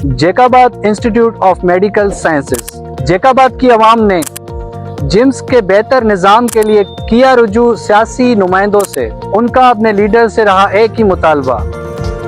Jacobabad institute of medical sciences. Jacobabad की आवाम ने gyms के बेहतर निज़ाम के लिए किया रुजू सियासी नुमाइंदों से। उनका अपने लीडर से रहा एक ही मुतालबा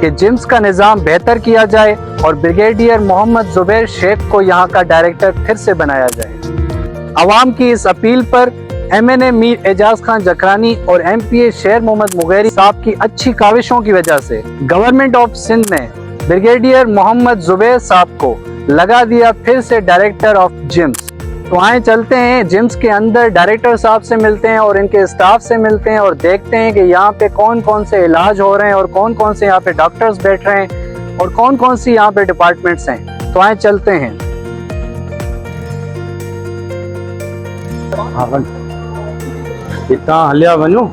कि जिम्स का निज़ाम बेहतर किया जाए और ब्रिगेडियर मोहम्मद जुबैर शेख को यहाँ का डायरेक्टर फिर से बनाया जाए। आवाम की इस अपील पर MNA मीर एजाज खान जकरानी और MPA शेर मोहम्मद मुगैरी साहब की अच्छी काविशों की वजह से गवर्नमेंट ऑफ सिंध ने ब्रिगेडियर मोहम्मद जुबैर साहब को लगा दिया फिर से डायरेक्टर ऑफ जिम्स। तो आए चलते हैं जिम्स के अंदर, डायरेक्टर साहब से मिलते हैं और इनके स्टाफ से मिलते हैं और देखते हैं कि यहाँ पे कौन कौन से इलाज हो रहे हैं और कौन कौन से यहाँ पे डॉक्टर्स बैठ रहे हैं और कौन कौन सी यहाँ पे डिपार्टमेंट्स हैं। तो आए चलते हैं। कितना हलिया बनू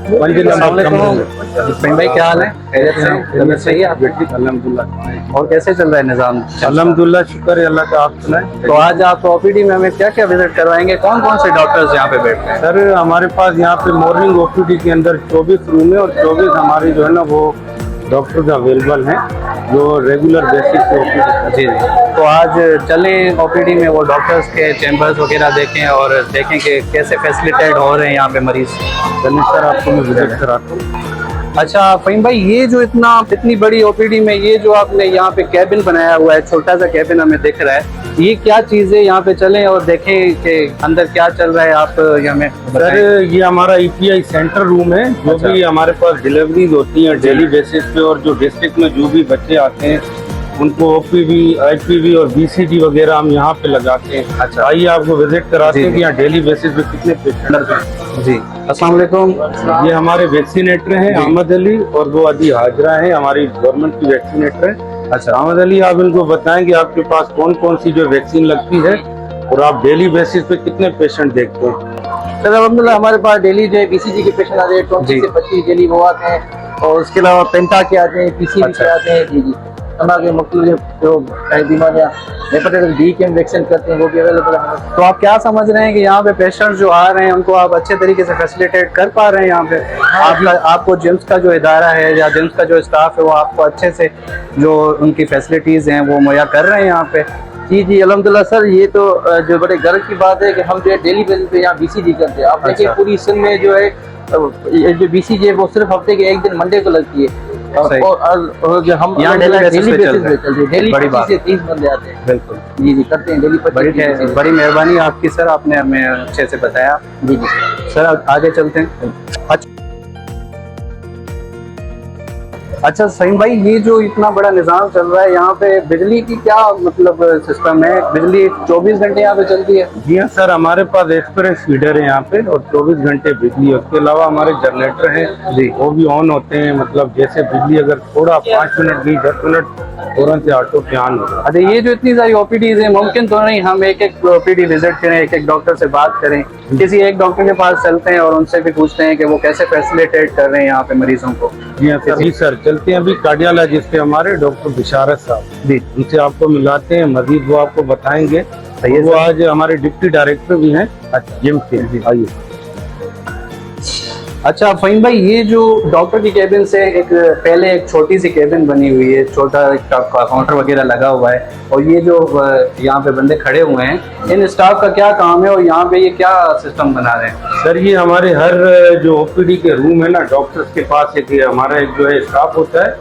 भाई, क्या हाल है? खैरियत से ही आप? अल्हम्दुलिल्लाह। और कैसे चल रहा है निज़ाम? अल्हम्दुलिल्लाह, शुक्र है अल्लाह का। आप सुनाए? तो आज आप OPD में हमें क्या क्या विजिट करवाएंगे? कौन कौन से डॉक्टर्स यहाँ पे बैठते हैं? सर, हमारे पास यहाँ पे मॉर्निंग OPD के अंदर 24 रूम है और 24 हमारी जो है ना वो डॉक्टर्स अवेलेबल हैं जो रेगुलर बेसिस पे OPD। जी जी। तो आज चलें OPD में, वो डॉक्टर्स के चैम्बर्स वगैरह देखें और देखें कि कैसे फैसिलिटेट हो रहे हैं यहाँ पे मरीज। चलिए सर, आपको मैं विजिट कराता हूँ। अच्छा फ़हीम भाई, ये जो इतनी बड़ी OPD में ये जो आपने यहाँ पे कैबिन बनाया हुआ है, छोटा सा कैबिन हमें दिख रहा है, ये क्या चीज़ है? यहाँ पे चलें और देखें कि अंदर क्या चल रहा है। आप हमें सर, ये हमारा EPI सेंटर रूम है। जो अच्छा। भी हमारे पास डिलीवरीज होती हैं डेली बेसिस पे और जो डिस्ट्रिक्ट में जो भी बच्चे आते हैं उनको OPV, IPV और BCG वगैरह हम यहाँ पे लगाते हैं। अच्छा। आइए आपको विजिट कराते हैं कि यहाँ डेली बेसिस पे कितने पेशेंट हैं। जी, अस्सलाम वालेकुम। ये हमारे वैक्सीनेटर हैं अहमद अली और वो अदी हाजरा हैं, हमारी गवर्नमेंट की वैक्सीनेटर है। अच्छा अहमद अली, आप इनको बताएं कि आपके पास कौन कौन सी जो वैक्सीन लगती है और आप डेली बेसिस पे कितने पेशेंट देखते हैं? सर अलहमदुलिल्लाह, हमारे पास डेली जो है BCG के पेशेंट आते हैं, 20 से 25 डेली वो आते हैं और उसके अलावा पेंटा के आते हैं, PCV अच्छा। के आते हैं। जी जी, हमारे मुख्तलिफ जो बीमारियाँ हेपेटाइटिस B के वैक्सीन करते हैं वो भी अवेलेबल है। तो आप क्या समझ रहे हैं कि यहाँ पे पेशेंट जो आ रहे हैं उनको आप अच्छे तरीके से फैसिलिटेट कर पा रहे हैं यहाँ पे? आपको जिम्स का जो इदारा है या जिम्स का जो स्टाफ है वो आपको अच्छे से जो उनकी फैसिलिटीज़ हैं वो मुहैया कर रहे हैं यहाँ पे? जी जी अल्हम्दुलिल्लाह सर, ये तो जो बड़े गर्व की बात है कि हम जो है डेली बेसिस पे यहाँ BCG करते हैं। आप देखिए अच्छा। पूरी सिंध में जो है ये जो BCG है वो सिर्फ हफ्ते के एक दिन मंडे को लगती है और जो हम यहाँ डेली बेसिस पे चल पे चलते हैं। डेली बड़ी 25 से 30 बंदे आते हैं। बिल्कुल, जी जी, करते हैं डेली 25। बड़ी मेहरबानी आपकी सर, आपने हमें अच्छे से बताया। जी जी सर आगे चलते हैं। अच्छा फ़हीम भाई, ये जो इतना बड़ा निज़ाम चल रहा है यहाँ पे बिजली की क्या मतलब सिस्टम है? बिजली 24 घंटे यहाँ पे चलती है? जी हाँ सर, हमारे पास एक्सप्रेस फीडर है यहाँ पे और 24 घंटे बिजली है। उसके अलावा हमारे जनरेटर हैं जी, वो भी ऑन होते हैं। मतलब जैसे बिजली अगर थोड़ा 5 मिनट भी 10 मिनट फौरन से ऑटो पे ऑन हो। अच्छा, ये जो इतनी सारी OPDs हैं, मुमकिन तो नहीं हम एक एक OPD विजिट करें, एक एक डॉक्टर से बात करें? किसी एक डॉक्टर के पास चलते हैं और उनसे भी पूछते हैं कि वो कैसे फैसिलिटेट कर रहे हैं यहाँ पे मरीजों को। जी हाँ सर, जी सर, चलते हैं अभी कार्डियोलॉजिस्ट पे हमारे डॉक्टर बिशारत साहब जी, उनसे आपको मिलाते हैं, मजीद वो आपको बताएंगे। वो आज हमारे डिप्टी डायरेक्टर भी हैं जिम के। आइए। अच्छा फ़हीम भाई, ये जो डॉक्टर की केबिन से पहले एक छोटी सी केबिन बनी हुई है, छोटा काउंटर वगैरह लगा हुआ है और ये जो यहाँ पे बंदे खड़े हुए हैं, इन स्टाफ का क्या काम है और यहाँ पे ये क्या सिस्टम बना रहे हैं? सर, ये हमारे हर जो OPD के रूम है ना, डॉक्टर्स के पास एक हमारा एक जो है स्टाफ होता है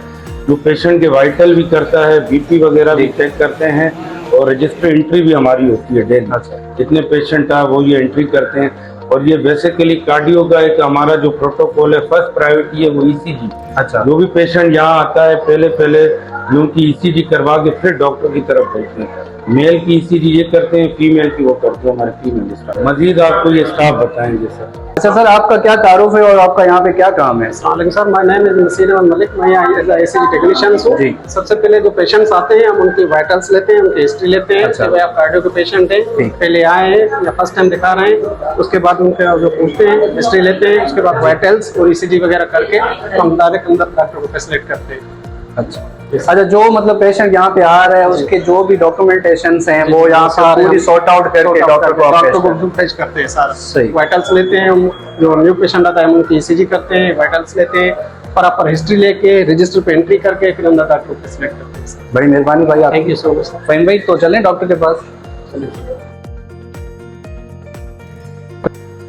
जो पेशेंट के वाइटल भी करता है, BP वगैरह भी चेक करते हैं और रजिस्टर एंट्री भी हमारी होती है डेली। जितने पेशेंट है वो ये एंट्री करते हैं और ये बेसिकली कार्डियो का एक हमारा जो प्रोटोकॉल है, फर्स्ट प्रायोरिटी है वो ECG। अच्छा। जो भी पेशेंट यहाँ आता है पहले उनकी ECG करवा के फिर डॉक्टर की तरफ भेजते हैं। मेल की ECG ये करते हैं, फीमेल की वो करते हैं हमारे फीमेल स्टाफ। मजीद आपको ये स्टाफ बताएंगे सर। अच्छा सर, आपका क्या तारुफ है और आपका यहाँ पे क्या काम है? Sir, my name is Nasir Ahmed Malik, मैं यहाँ ECG टेक्नीशियन हूँ। जी। सबसे पहले जो पेशेंट्स आते हैं हम उनकी वाइटल्स लेते हैं, उनकी हिस्ट्री लेते हैं। अच्छा। आप कार्डियो के पेशेंट हैं, पहले आए हैं या फर्स्ट टाइम दिखा रहे हैं, उसके बाद उनके जो पूछते हैं हिस्ट्री लेते हैं, उसके बाद वाइटल्स और ECG वगैरह करके हम डायरेक्ट अंदर डॉक्टर को फैसिलिटेट करते हैं। अच्छा अच्छा, जो मतलब पेशेंट यहाँ पे आ रहा है उसके जो भी डॉक्यूमेंटेशंस हैं वो यहाँ पे पूरी सॉर्ट आउट करके डॉक्टर को फेच करते हैं सारा। सही। वाइटल्स लेते हैं, जो न्यू पेशेंट आता है हम उनकी ECG करते हैं, वाइटल्स लेते हैं, प्रॉपर हिस्ट्री लेके रजिस्टर पे एंट्री करके फिर अंदर डॉक्टर को सिलेक्ट करते हैं सर। बड़ी मेहरबानी भाई आप। Thank you so much. Faheem भाई तो चलें डॉक्टर के पास।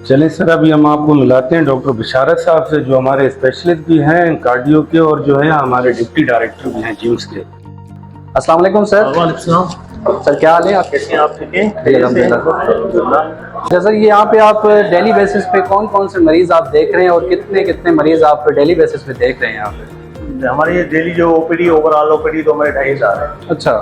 चलें सर, अभी हम आपको मिलाते हैं डॉक्टर बिशारत साहब से, जो हमारे स्पेशलिस्ट भी हैं कार्डियो के और जो है हमारे डिप्टी डायरेक्टर भी हैं जिम्स के। अस्सलाम वालेकुम सर। सर क्या हाल है आप? कैसे हैं आप? ठीक है, अल्हम्दुलिल्लाह। जैसा ये यहाँ पे आप डेली बेसिस पे कौन कौन से मरीज आप देख रहे हैं और कितने कितने मरीज आप डेली बेसिस पे देख रहे हैं यहाँ पे? हमारी ये डेली जो ओपीडी ओवरऑल ओपीडी तो हमारे 2,500 है। अच्छा,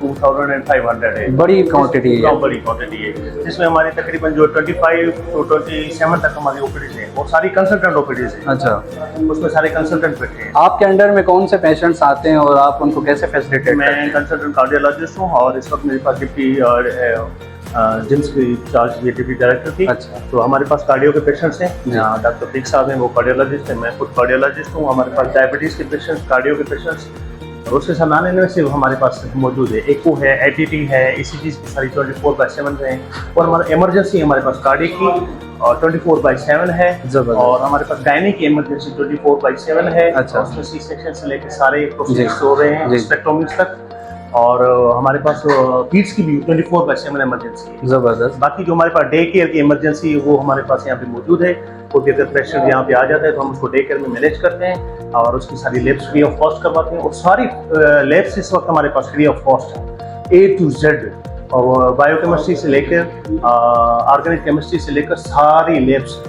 2,500 है। बड़ी क्वांटिटी है। बड़ी क्वांटिटी है, जिसमें हमारी तकरीबन जो 25 to 27 तक हमारी ओपीडीज है और सारी कंसल्टेंट ओपीडीज है। अच्छा, उसमें सारे कंसल्टेंट बैठे हैं। आपके अंडर में कौन से पेशेंट्स आते हैं और आप उनको कैसे फैसिलिटेट करते हैं? मैं कंसल्टेंट कार्डियोलॉजिस्ट हूँ और इस वक्त मेरे पास डिप्टी जिम्स की चार्ज डिप्टी डायरेक्टर थी। अच्छा। तो हमारे पास कार्डियो के पेशेंट्स हैं, डॉक्टर पीक साहब हैं, वो कार्डियोलॉजिस्ट हैं, मैं खुद कार्डियोलॉजिस्ट हूँ। हमारे पास डायबिटीज़ के पेशेंट्स, कार्डियो के पेशेंट्स और उसके सामान इनमें से हमारे पास मौजूद है। एको है, एटीटी है, ECGs की सारी 24/7 हैं और हमारा इमरजेंसी हमारे पास कार्डियक की और 24/7 है। और हमारे पास गायनिक की इमरजेंसी 24/7 है। अच्छा। उसमें सी सेक्शन से लेकर सारे प्रोसीजर्स हो रहे हैं स्पेक्ट्रोमिक्स तक। और हमारे पास पीड्स की भी 24/7 इमरजेंसी है। ज़बरदस्त। बाकी जो हमारे पास डे केयर की इमरजेंसी है वो हमारे पास यहाँ पे मौजूद है। कोई अगर पेशेंट यहाँ पे आ जाता है तो हम उसको डे केयर में मैनेज करते हैं और उसकी सारी लैब्स फ्री ऑफ कॉस्ट करवाते हैं। और सारी लैब्स इस वक्त हमारे पास फ्री ऑफ कॉस्ट है, A to Z। और बायोकेमिस्ट्री से लेकर ऑर्गेनिक केमिस्ट्री से लेकर सारी लैब्स,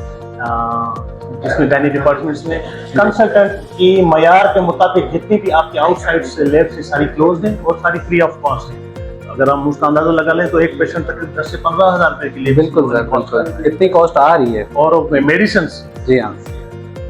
जिसमें गायनी डिपार्टमेंट्स में कंसल्टेंट की मयार के मुताबिक जितनी भी आपके आउटसाइड से लैब से सारी क्लोज हैं और सारी फ्री ऑफ कॉस्ट है। अगर हम उसका अंदाजा लगा लें तो एक पेशेंट तक 10 से 15,000 रुपए की लिए बिल्कुल सर, बिल्कुल इतनी कॉस्ट आ रही है। और मेडिसिन जी हाँ,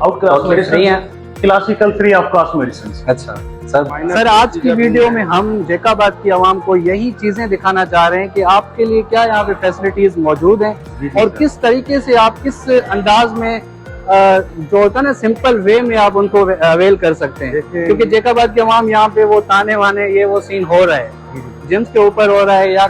आउट क्लास फ्री मेडिसिन है। Classical free of cost medicine. अच्छा सर, आज की वीडियो में हम जेकाबाद की आवाम को यही चीजें दिखाना चाह रहे हैं कि आपके लिए क्या यहाँ पे फैसिलिटीज मौजूद हैं और किस तरीके से आप किस अंदाज में जो होता है ना सिंपल वे में आप उनको अवेल कर सकते हैं। क्योंकि जेकाबाद की आवाम यहाँ पे वो ताने वाने ये वो सीन हो रहा है, जिम्स के ऊपर हो रहा है या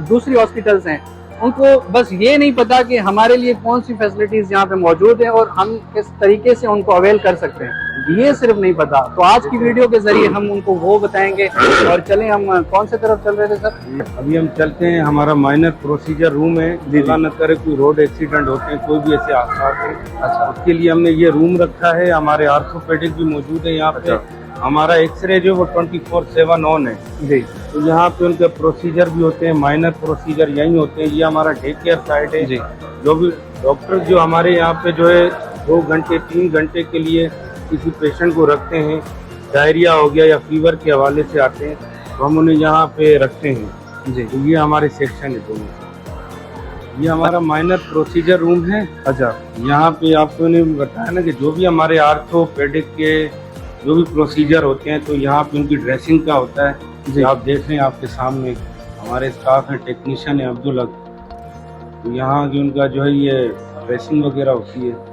दूसरी हॉस्पिटल्स हैं, उनको बस ये नहीं पता कि हमारे लिए कौन सी फैसिलिटीज यहाँ पे मौजूद है और हम किस तरीके से उनको अवेल कर सकते हैं, ये सिर्फ नहीं पता। तो आज की वीडियो के जरिए हम उनको वो बताएंगे। और चलें, हम कौन से तरफ चल रहे थे सर? अभी हम चलते हैं, हमारा माइनर प्रोसीजर रूम है। खुदा न करे कोई रोड एक्सीडेंट होते हैं, कोई भी ऐसे हादसा है, अच्छा, उसके लिए हमने ये रूम रखा है। हमारे आर्थोपेडिक भी मौजूद है यहाँ पे। हमारा एक्सरे जो वो 24/7 ऑन है जी। तो यहाँ पे उनके प्रोसीजर भी होते हैं, माइनर प्रोसीजर यहीं होते हैं। ये हमारा डे केयर साइड है जी। जो भी डॉक्टर जो हमारे यहाँ पे जो है 2 घंटे 3 घंटे के लिए किसी पेशेंट को रखते हैं, डायरिया हो गया या फीवर के हवाले से आते हैं, तो हम उन्हें यहाँ पे रखते हैं जी। तो ये हमारे सेक्शन है दोनों। ये हमारा माइनर प्रोसीजर रूम है। अच्छा, यहाँ पे आपको ने बताया ना कि जो भी हमारे आर्थोपेडिक के जो भी प्रोसीजर होते हैं तो यहाँ पे उनकी ड्रेसिंग का होता है जी। आप देख रहे हैं आपके सामने हमारे स्टाफ है, टेक्नीशियन है अब्दुल हक, तो यहाँ की उनका जो है ये ड्रेसिंग वगैरह होती है।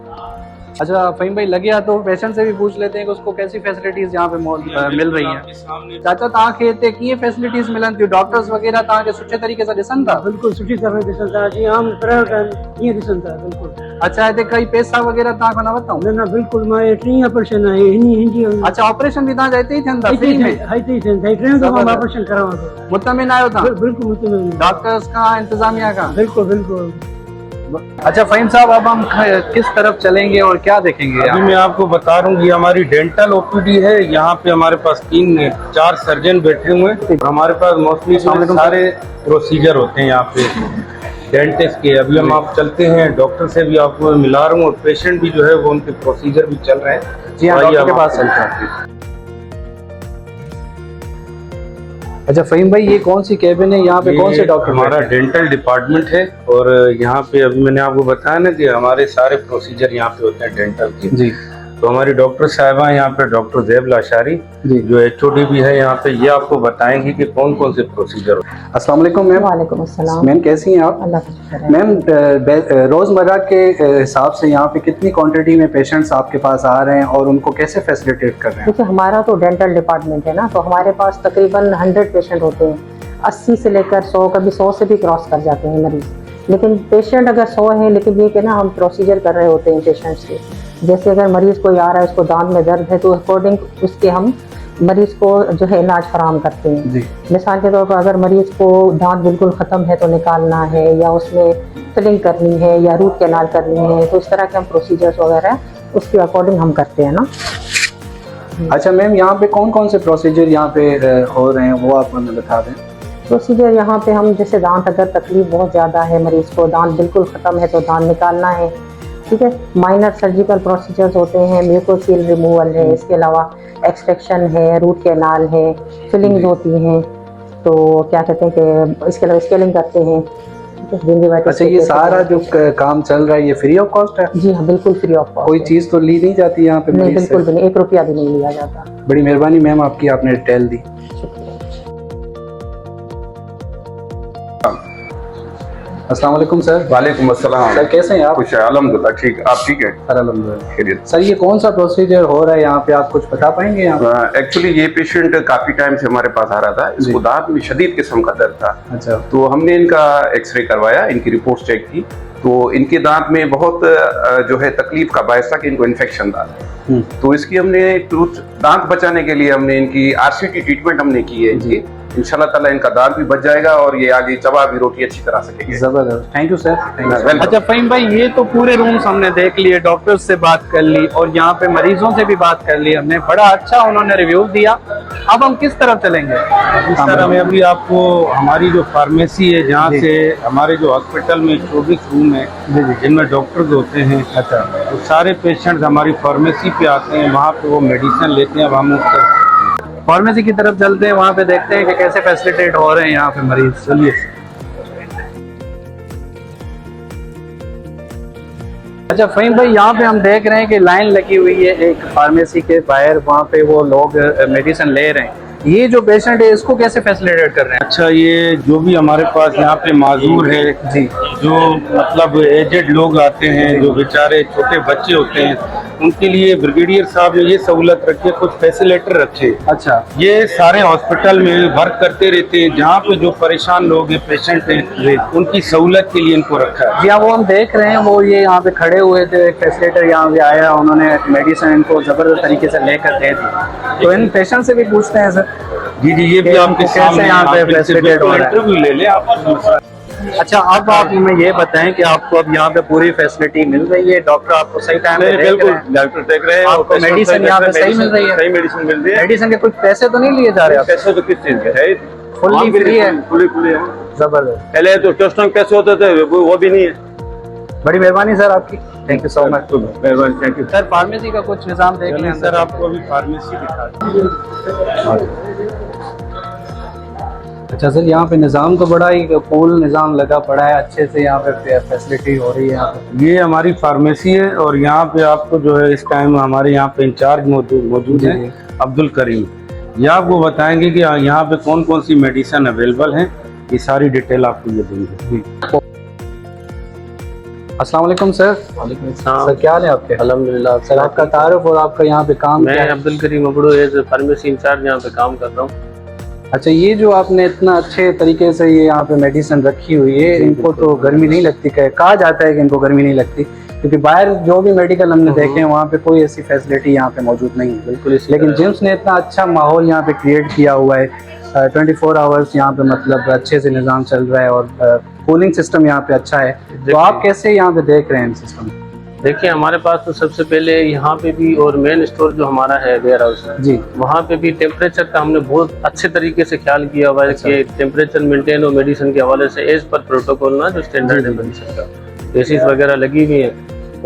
अच्छा फ़हीम भाई, लगे तो पेशेंट से भी पूछ लेते हैं कि उसको कैसी फैसिलिटीज यहाँ पे मिल रही हैं। चाचा तव्हांखे हिते कीअं फैसिलिटीज मिलनि थियूं? डॉक्टर्स वगैरह तव्हांखे सुठे तरीके सां ॾिसनि था? बिल्कुल सुठी तरह ॾिसनि था, जीअं आम प्राइवेट आहिनि ईअं ॾिसनि था। बिल्कुल। अच्छा, हिते कई पैसा वगैरह तव्हां खां न वरितऊं? न न बिल्कुल, मां 3 ऑपरेशन आहे हिंदी। अच्छा, ऑपरेशन भी तव्हांजा हिते ई थियनि था फ्री में? हिते ई थियनि था, 3 दफ़ा मां ऑपरेशन करावां थो। मुतमिन आहियो तव्हां? बिल्कुल मुतमिन। डॉक्टर्स का, इंतजामिया का? बिल्कुल बिल्कुल। अच्छा फ़हीम साहब, अब हम किस तरफ चलेंगे और क्या देखेंगे? अभी मैं आपको बता रहा हूँ, ये हमारी डेंटल ओपीडी है। यहाँ पे हमारे पास 3-4 सर्जन बैठे हुए हैं। हमारे पास मोस्टली सारे प्रोसीजर होते हैं यहाँ पे डेंटिस्ट के। अभी हम आप चलते हैं, डॉक्टर से भी आपको मिला रहा हूँ और पेशेंट भी जो है वो उनके प्रोसीजर भी चल रहे हैं। जी हाँ, डॉक्टर के पास चलते हैं। अच्छा फ़हीम भाई, ये कौन सी केबिन है? यहाँ पे कौन से डॉक्टर? हमारा डेंटल डिपार्टमेंट है और यहाँ पे अभी मैंने आपको बताया ना कि हमारे सारे प्रोसीजर यहाँ पे होते हैं डेंटल के जी। तो हमारी डॉक्टर साहिबा यहाँ पे डॉक्टर ज़ैब लाशारी जो HOD भी है यहाँ पे, ये आपको बताएंगी कि कौन कौन से प्रोसीजर होते हैं। अस्सलाम वालेकुम मैम। वालेकुम अस्सलाम। मैम कैसी हैं आप? अल्लाह का शुक्र है। मैम, रोज़मर्रा के हिसाब से यहाँ पे कितनी क्वांटिटी में पेशेंट्स आपके पास आ रहे हैं और उनको कैसे फैसिलिटेट कर रहे हैं? देखिए, हमारा तो डेंटल डिपार्टमेंट है ना, तो हमारे पास तकरीबन 100 पेशेंट होते हैं। 80 से लेकर 100, कभी 100 से भी क्रॉस कर जाते हैं मरीज। लेकिन पेशेंट अगर 100 है, लेकिन ये कि ना हम प्रोसीजर कर रहे होते हैं पेशेंट्स के, जैसे अगर मरीज कोई आ रहा है उसको दांत में दर्द है तो अकॉर्डिंग उसके हम मरीज को जो है इलाज फराहम करते हैं। जी। मिसाल के तौर पर अगर मरीज को दांत बिल्कुल ख़त्म है तो निकालना है, या उसमें फिलिंग करनी है, या रूट कैनाल करनी है, तो इस तरह के हम प्रोसीजर्स वगैरह उसके अकॉर्डिंग हम करते हैं ना। अच्छा मैम, यहाँ पे कौन कौन से प्रोसीजर यहाँ पे हो रहे हैं वो आप हमें बता दें। प्रोसीजर यहाँ पे हम जैसे दांत अगर तकलीफ बहुत ज़्यादा है मरीज को, दांत बिल्कुल ख़त्म है तो दांत निकालना है, ठीक है। माइनर सर्जिकल प्रोसीजर्स होते हैं, म्यूकोसील रिमूवल है, इसके अलावा एक्सट्रैक्शन है, रूट कैनाल है, फिलिंग्स होती हैं, तो क्या कहते हैं कि इसके अलावा स्केलिंग करते हैं। अच्छा, ये सारा जो काम चल रहा है ये फ्री ऑफ कॉस्ट है? जी हाँ, बिल्कुल फ्री ऑफ कॉस्ट। कोई चीज़ तो ली नहीं जाती यहाँ पे? नहीं, बिल्कुल भी नहीं, 1 रुपया भी नहीं लिया जाता। बड़ी मेहरबानी मैम आपकी, आपने डिटेल दी। अस्सलाम वालेकुम सर। वालेकुम अस्सलाम। सर कैसे हैं आप? खुश है, अल्हम्दुलिल्लाह ठीक। आप ठीक है? अल्हम्दुलिल्लाह खैरियत। सर, ये कौन सा प्रोसीजर हो रहा है यहाँ पे, आप कुछ बता पाएंगे यहाँ? एक्चुअली ये पेशेंट काफी टाइम से हमारे पास आ रहा था, इसको दांत में शदीद किस्म का दर्द था। अच्छा। तो हमने इनका एक्सरे करवाया, इनकी रिपोर्ट चेक की, तो इनके दांत में बहुत जो है तकलीफ का बायस था कि इनको इन्फेक्शन था। तो इसकी हमने टूथ दांत बचाने के लिए हमने इनकी RCT ट्रीटमेंट हमने की है इनकी। इंशाल्लाह ताला इनका दांत भी बच जाएगा और ये आगे चबा भी रोटी अच्छी तरह सकेंगे। जबरदस्त, थैंक यू सर। अच्छा फ़हीम भाई, ये तो पूरे रूम्स हमने देख लिए, डॉक्टर्स से बात कर ली और यहाँ पे मरीजों से भी बात कर ली हमने, बड़ा अच्छा उन्होंने रिव्यू दिया। अब हम किस तरफ चलेंगे? इस तरह में अभी आपको हमारी जो फार्मेसी है, जहाँ से हमारे जो हॉस्पिटल में 24 रूम है जिनमें डॉक्टर्स होते हैं, अच्छा, तो सारे पेशेंट्स हमारी फार्मेसी पे आते हैं, वहाँ पे वो मेडिसिन लेते हैं। अब हम फार्मेसी की तरफ चलते हैं, वहाँ पे देखते हैं कि कैसे फैसिलिटेट हो रहे हैं यहाँ पे मरीज। चलिए। अच्छा फ़हीम भाई, यहाँ पे हम देख रहे हैं कि लाइन लगी हुई है एक फार्मेसी के बाहर, वहाँ पे वो लोग मेडिसिन ले रहे हैं। ये जो पेशेंट है इसको कैसे फैसिलिटेट कर रहे हैं? अच्छा, ये जो भी हमारे पास यहाँ पे माजूर है जी, जो मतलब एजेड लोग आते हैं, जो बेचारे छोटे बच्चे होते हैं, उनके लिए ब्रिगेडियर साहब ने ये सहूलत रखी है, कुछ फैसिलेटर रखे। अच्छा। ये सारे हॉस्पिटल में वर्क करते रहते हैं, जहाँ पे जो परेशान लोग हैं, पेशेंट हैं, उनकी सहूलत के लिए इनको रखा है। जी हाँ, वो हम देख रहे हैं, वो ये यहाँ पे खड़े हुए थे, एक फैसिलेटर यहाँ पे आया, उन्होंने मेडिसिन इनको जबरदस्त तरीके से लेकर दे दी। तो इन पेशेंट से भी पूछते हैं सर। जी जी, ये भी आपके सामने यहाँ पे फैसिलिटेट हो रहा है। इंटरव्यू ले लें आप। अच्छा, अब आप हमें ये बताएं कि आपको अब यहाँ पे पूरी फैसिलिटी मिल रही है, डॉक्टर आपको सही टाइम पे बिल्कुल डॉक्टर देख रहे हैं, आपको मेडिसिन यहाँ पे सही मिल रही है? सही मेडिसिन मिल रही है। मेडिसिन के कुछ पैसे तो नहीं लिए जा रहे? पैसे तो किस चीज के है? फुल्ली फ्री है? फुल्ली है। जबरदस्त। पहले तो टेस्ट में पैसे होते थे, वो भी नहीं है। बड़ी मेहरबानी सर आपकी, थैंक यू सो मच। मेहरबानी, थैंक यू सर। फार्मेसी का कुछ निजाम देख लें सर, आपको अभी फार्मेसी दिखा। अच्छा सर, यहाँ पे निज़ाम तो बड़ा ही कूल निज़ाम लगा पड़ा है, अच्छे से यहाँ पे फैसिलिटी हो रही है यहाँ पे। ये हमारी फार्मेसी है और यहाँ पे आपको जो है इस टाइम हमारे यहाँ पे इंचार्ज मौजूद है अब्दुल करीम। ये आपको बताएंगे कि यहाँ पे कौन कौन सी मेडिसिन अवेलेबल है, ये सारी डिटेल आपको ये देंगे। अस्सलाम वालेकुम सर। वालेकुम अस्सलाम। सर क्या हाल है आपके? अल्हम्दुलिल्लाह। सर आपका तारुफ और आपका यहाँ पे काम? मैं Abdul Karim Abro as pharmacy in charge यहाँ पे काम कर रहा हूँ। अच्छा, ये जो आपने इतना अच्छे तरीके से ये यहाँ पे मेडिसिन रखी हुई है, इनको तो गर्मी नहीं लगती? कहा जाता है कि इनको गर्मी नहीं लगती, क्योंकि बाहर जो भी मेडिकल हमने देखे हैं वहाँ पे कोई ऐसी फैसिलिटी यहाँ पे मौजूद नहीं है। बिल्कुल। लेकिन जिम्स ने इतना अच्छा माहौल यहाँ पे क्रिएट किया हुआ है, 24 आवर्स यहाँ पे मतलब अच्छे से निज़ाम चल रहा है और कूलिंग सिस्टम यहाँ पे अच्छा है। तो आप कैसे यहाँ पे देख रहे हैं सिस्टम? देखिए, हमारे पास तो सबसे पहले यहाँ पे भी और मेन स्टोर जो हमारा है वेयर हाउस जी, वहाँ पे भी टेम्परेचर का हमने बहुत अच्छे तरीके से ख्याल किया हुआ है कि टेम्परेचर मेंटेन हो मेडिसिन के हवाले से एज पर प्रोटोकॉल ना, जो स्टैंडर्ड है मेडिसिन का, एसीज वगैरह लगी हुई है।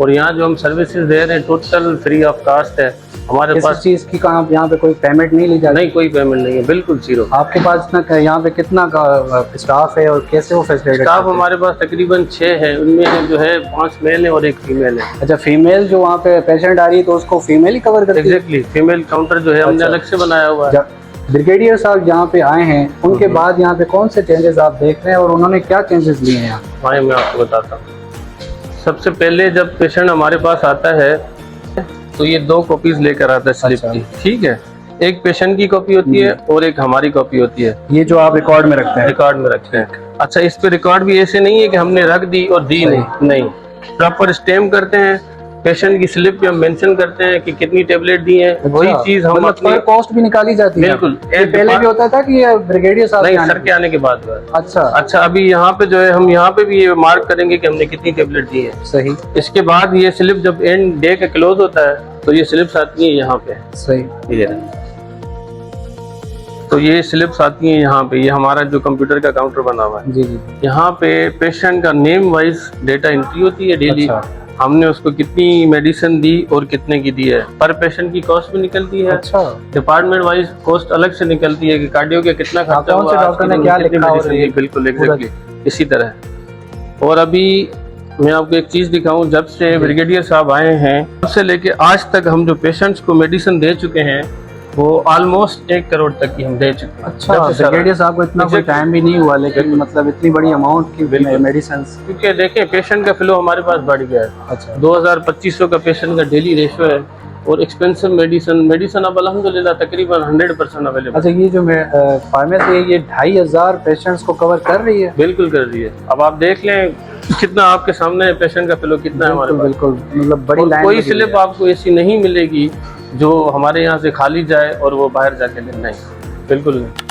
और यहाँ जो हम सर्विसेज दे रहे हैं टोटल फ्री ऑफ कास्ट है। हमारे पास चीज़ की कहाँ यहाँ पे कोई पेमेंट नहीं ली जाती? नहीं, कोई पेमेंट नहीं है, बिल्कुल जीरो। आपके पास इतना यहाँ पे कितना का स्टाफ है और कैसे वो फैसिलिटी? स्टाफ हमारे पास तकरीबन 6 है, उनमें जो है 5 मेल है और 1 फीमेल है। अच्छा, फीमेल जो वहाँ पे पेशेंट आ रही है तो उसको फीमेल ही कवर करती है? एग्जैक्टली, फीमेल काउंटर जो है हमने अलग से बनाया हुआ है। ब्रिगेडियर साहब यहाँ पे आए हैं, उनके बाद यहाँ पे कौन से चेंजेस आप देख रहे हैं और उन्होंने क्या चेंजेस लिए हैं? हाँ, मैं आपको बताता हूँ। सबसे पहले जब पेशेंट हमारे पास आता है तो ये 2 कॉपीज लेकर आता है स्लिप की, ठीक है। एक पेशेंट की कॉपी होती है और एक हमारी कॉपी होती है। ये जो आप रिकॉर्ड में रखते हैं? रिकॉर्ड में रखते हैं। अच्छा, इस पे रिकॉर्ड भी ऐसे नहीं है कि हमने रख दी और दी नहीं, प्रॉपर स्टैम्प करते हैं, पेशेंट की स्लिप पे हम मेंशन करते हैं कि कितनी टेबलेट दी है, वही चीज हम मतलब अपनी कॉस्ट भी निकाली जाती है। बिल्कुल। ये पहले भी होता था कि ये ब्रिगेडियर साहब नहीं, के सर के आने के बाद हुआ है। अच्छा अच्छा, अभी यहाँ पे जो है हम यहाँ पे भी ये मार्क करेंगे कि हमने कितनी टेबलेट दी है। सही इसके बाद ये स्लिप जब एंड डे का क्लोज होता है तो ये स्लिप्स आती है यहाँ पे, सही। ये तो ये स्लिप्स आती हैं यहाँ पे, ये हमारा जो कंप्यूटर का काउंटर बना हुआ है, जी जी। यहाँ पे पेशेंट का नेम वाइज डेटा एंट्री होती है डेली। अच्छा। हमने उसको कितनी मेडिसिन दी और कितने की दी है, पर पेशेंट की कॉस्ट भी निकलती है। अच्छा। डिपार्टमेंट वाइज कॉस्ट अलग से निकलती है कि कार्डियो का कितना खर्चा कौन से हुआ, डॉक्टर आज ने की क्या दिन कितनी लिखा और medicine ये दी। बिल्कुल पूरा एग्जैक्टली इसी तरह। और अभी मैं आपको एक चीज दिखाऊं, जब से ब्रिगेडियर साहब आए हैं तब से लेके आज तक हम जो पेशेंट्स को मेडिसिन दे चुके हैं वो ऑलमोस्ट 1 करोड़ तक की हम दे चुके हैं। अच्छा, जब से सारा- ब्रिगेडियर साहब को इतना कोई Exactly. टाइम भी नहीं हुआ, लेकिन मतलब इतनी बड़ी अमाउंट की बिल्कुल। मेडिसिन। क्योंकि देखें पेशेंट का फ्लो हमारे पास बढ़ गया है। अच्छा 2200 का पेशेंट का डेली रेशो है और एक्सपेंसिव मेडिसिन अब अल्हम्दुलिल्लाह तकरीबन 100% अवेलेबल। अच्छा, ये जो फार्मेसी है ये 2500 पेशेंट्स को कवर कर रही है? बिल्कुल कर रही है। अब आप देख लें कितना आपके सामने पेशेंट का फ्लो कितना है हमारे पास। बिल्कुल, मतलब बड़ी और लाइन कोई लगी स्लिप है। आपको ऐसी नहीं मिलेगी जो हमारे यहाँ से खाली जाए और वो बाहर जाके ले, नहीं, बिल्कुल नहीं।